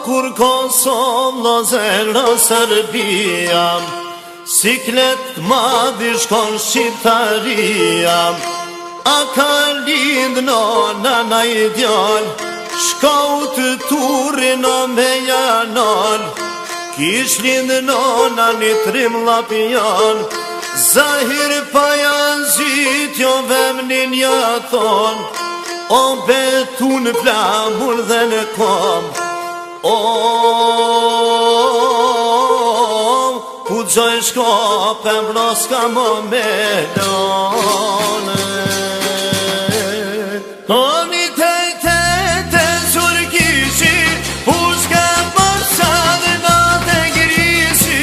Kur Kosovë, Lozera, Serbia, siklet madhi shkon Shqiptaria. A ka lind nona na ideal, shkau të turin o me janon. Kish lind nona një trim lapion, Zahir pa jazit jo vemnin jaton. O betu në flamur dhe në kom, ku gjoj shkope mbroska më melone. O një te surkishi, pushka përsa dhe nga te grishi.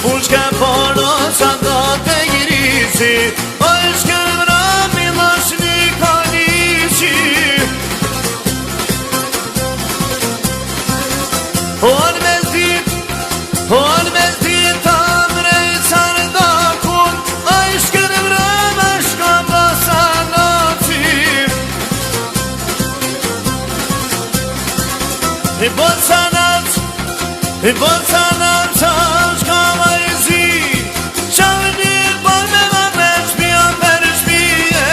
Pushka përsa nga te grishi, o shkëmra mi lash një kanishi. On me zdit ta mrej sardakun, a shkëmra me shka basa naci. I boca nac, sa shka vajzi, qavë një bërë me ma me shpia për shpije.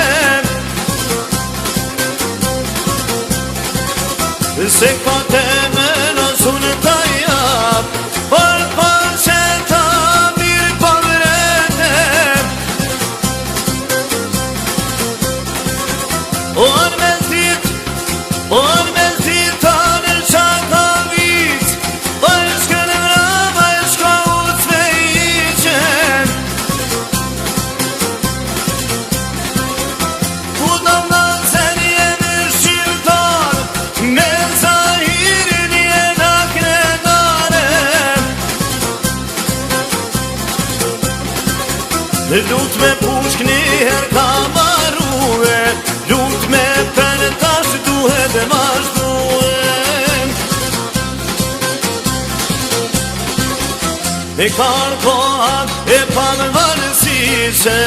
Se ka teme në sunë të jap, për që ta mirë për rete. On me zdit ta në qaka vic, për shkënë mrava e shka uc me iqen. Ku do më zeni e në shqiptar, me Zahirin e në krenare. Lut me pushk njëher ka marue, lut me për tash duhet e mashduen. E karkohat e panvarësishe.